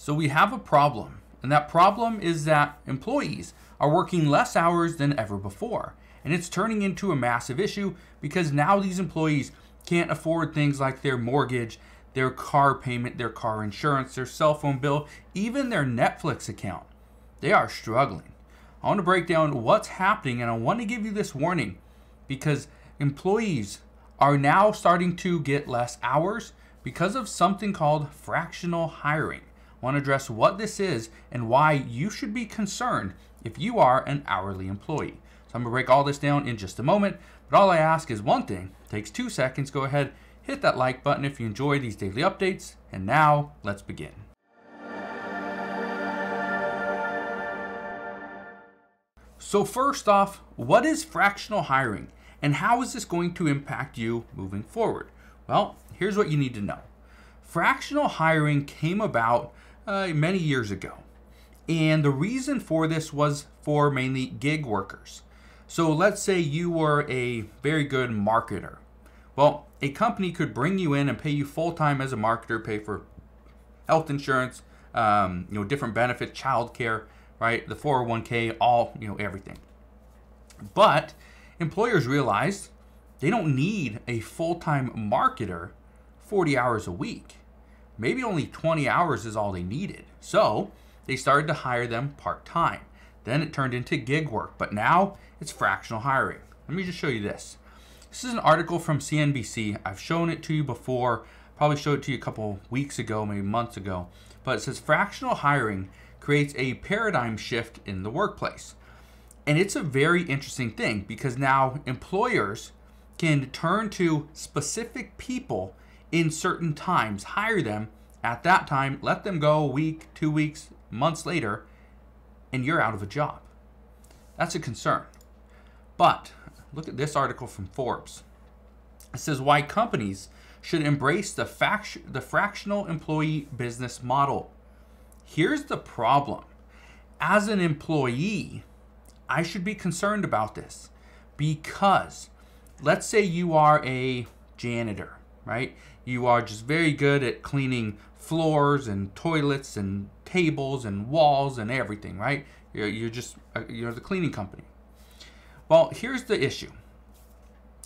So we have a problem, and that problem is that employees are working less hours than ever before. And it's turning into a massive issue because now these employees can't afford things like their mortgage, their car payment, their car insurance, their cell phone bill, even their Netflix account. They are struggling. I want to break down what's happening, and I want to give you this warning because employees are now starting to get less hours because of something called fractional hiring. I want to address what this is and why you should be concerned if you are an hourly employee. So I'm going to break all this down in just a moment, but all I ask is one thing. It takes 2 seconds. Go ahead, hit that like button if you enjoy these daily updates, and now let's begin. So first off, what is fractional hiring and how is this going to impact you moving forward? Well, here's what you need to know. Fractional hiring came about many years ago. And the reason for this was for mainly gig workers. So let's say you were a very good marketer. Well, a company could bring you in and pay you full-time as a marketer, pay for health insurance, different benefits, childcare, right? The 401k, all, everything. But employers realized they don't need a full-time marketer 40 hours a week. Maybe only 20 hours is all they needed. So they started to hire them part-time. Then it turned into gig work, but now it's fractional hiring. Let me just show you this. This is an article from CNBC. I've shown it to you before, probably showed it to you a couple weeks ago, maybe months ago. But it says fractional hiring creates a paradigm shift in the workplace. And it's a very interesting thing because now employers can turn to specific people in certain times, hire them at that time, let them go a week, 2 weeks, months later, and you're out of a job. That's a concern. But look at this article from Forbes. It says why companies should embrace the fractional employee business model. Here's the problem. As an employee, I should be concerned about this because let's say you are a janitor, right? You are just very good at cleaning floors and toilets and tables and walls and everything, right? You're the cleaning company. Well, here's the issue.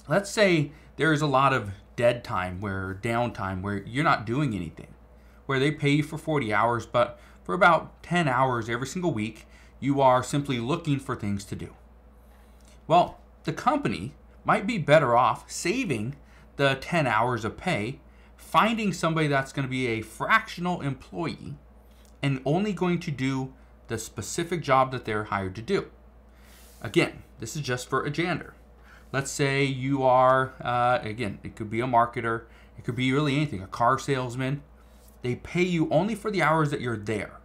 Let's say there's a lot of dead time, downtime, where you're not doing anything, where they pay you for 40 hours, but for about 10 hours every single week, you are simply looking for things to do. Well, the company might be better off saving the 10 hours of pay, finding somebody that's going to be a fractional employee and only going to do the specific job that they're hired to do. Again, this is just for a janitor. Let's say you are, again, it could be a marketer, it could be really anything, a car salesman. They pay you only for the hours that you're there,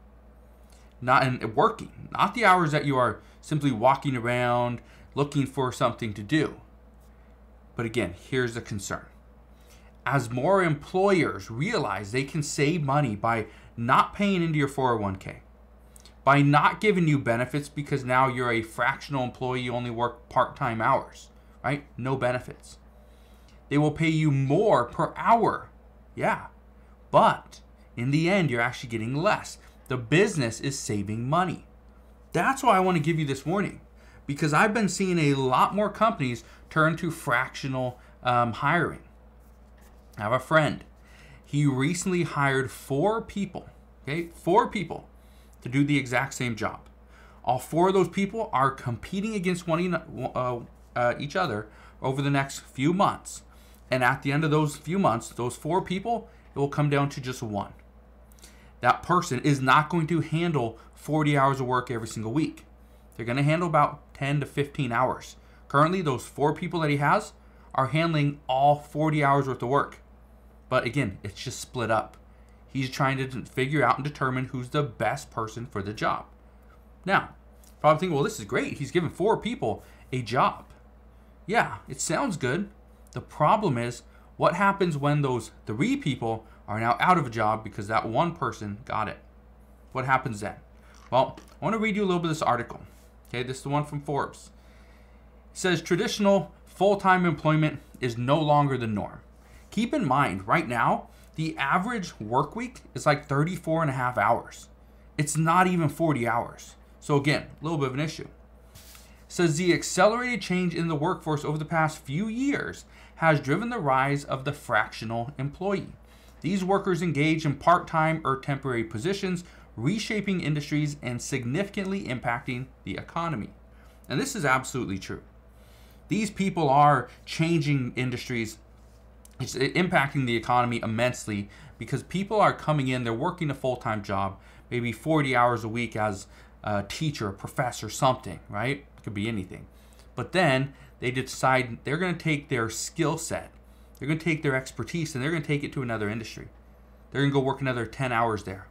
not working, not the hours that you are simply walking around looking for something to do. But again, here's the concern. As more employers realize they can save money by not paying into your 401k, by not giving you benefits because now you're a fractional employee, you only work part-time hours, right? No benefits. They will pay you more per hour. Yeah, but in the end, you're actually getting less. The business is saving money. That's why I want to give you this warning, because I've been seeing a lot more companies turn to fractional hiring. I have a friend. He recently hired 4 people, okay? 4 people to do the exact same job. All 4 of those people are competing against each other over the next few months. And at the end of those few months, those 4 people, it will come down to just 1. That person is not going to handle 40 hours of work every single week. They're going to handle about 10 to 15 hours. Currently, those 4 people that he has are handling all 40 hours worth of work. But again, it's just split up. He's trying to figure out and determine who's the best person for the job. Now, probably thinking, well, this is great. He's given 4 people a job. Yeah, it sounds good. The problem is, what happens when those 3 people are now out of a job because that 1 person got it? What happens then? Well, I want to read you a little bit of this article. Okay, this is the one from Forbes. It says, traditional full-time employment is no longer the norm. Keep in mind, right now, The average work week is like 34 and a half hours. It's not even 40 hours. So again, a little bit of an issue. Says the accelerated change in the workforce over the past few years has driven the rise of the fractional employee. These workers engage in part-time or temporary positions, reshaping industries and significantly impacting the economy. And this is absolutely true. These people are changing industries. It's impacting the economy immensely because people are coming in, they're working a full-time job, maybe 40 hours a week as a teacher, a professor, something, right? It could be anything. But then they decide they're going to take their skill set, they're going to take their expertise, and they're going to take it to another industry. They're going to go work another 10 hours there,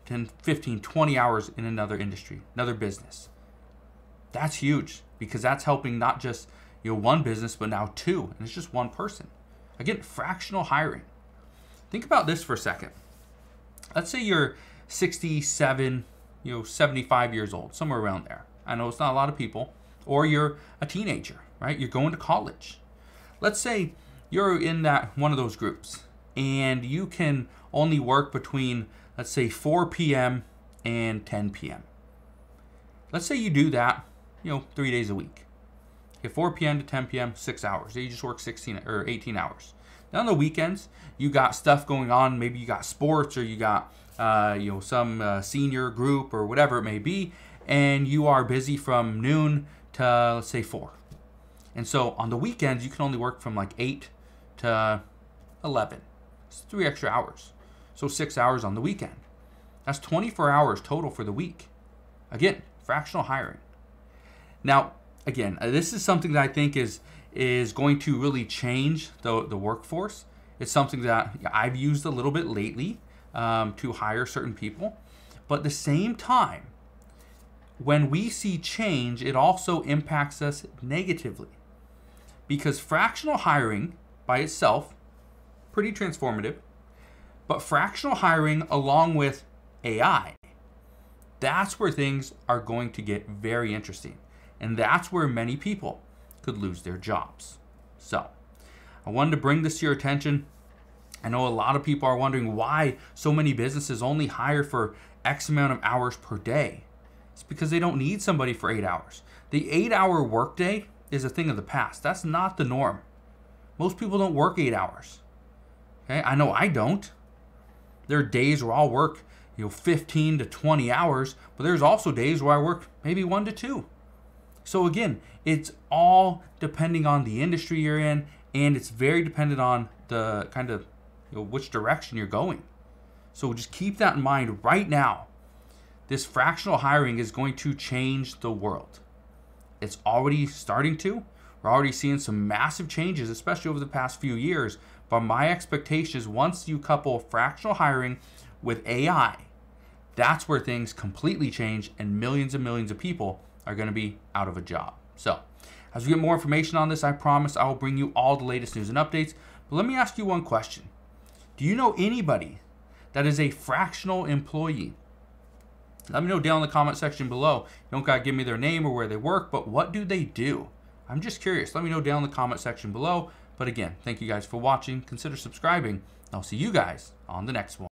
10, 15, 20 hours in another industry, another business. That's huge because that's helping not just one business, but now two, and it's just one person. Again, fractional hiring. Think about this for a second. Let's say you're 67, 75 years old, somewhere around there. I know it's not a lot of people. Or you're a teenager, right? You're going to college. Let's say you're in that one of those groups and you can only work between, let's say 4 p.m. and 10 p.m. Let's say you do that, 3 days a week. Okay, 4 p.m. to 10 p.m., 6 hours. So you just work 16 or 18 hours. Now on the weekends, you got stuff going on. Maybe you got sports or you got some senior group or whatever it may be, and you are busy from noon to, let's say, 4. And so on the weekends, you can only work from like 8 to 11. It's 3 extra hours. So 6 hours on the weekend. That's 24 hours total for the week. Again, fractional hiring. Now, again, this is something that I think is going to really change the workforce. It's something that I've used a little bit lately to hire certain people. But at the same time, when we see change, it also impacts us negatively. Because fractional hiring by itself, pretty transformative, but fractional hiring along with AI, that's where things are going to get very interesting. And that's where many people could lose their jobs. So I wanted to bring this to your attention. I know a lot of people are wondering why so many businesses only hire for X amount of hours per day. It's because they don't need somebody for 8 hours. The 8-hour workday is a thing of the past. That's not the norm. Most people don't work 8 hours. Okay, I know I don't. There are days where I'll work 15 to 20 hours, but there's also days where I work maybe 1 to 2. So again, it's all depending on the industry you're in, and it's very dependent on the kind of which direction you're going. So just keep that in mind right now. This fractional hiring is going to change the world. It's already starting to. We're already seeing some massive changes, especially over the past few years. But my expectation is once you couple fractional hiring with AI, that's where things completely change and millions of people are going to be out of a job. So as we get more information on this, I promise I will bring you all the latest news and updates. But let me ask you one question. Do you know anybody that is a fractional employee? Let me know down in the comment section below. You don't gotta give me their name or where they work, but what do they do? I'm just curious. Let me know down in the comment section below. But again, thank you guys for watching. Consider subscribing. I'll see you guys on the next one.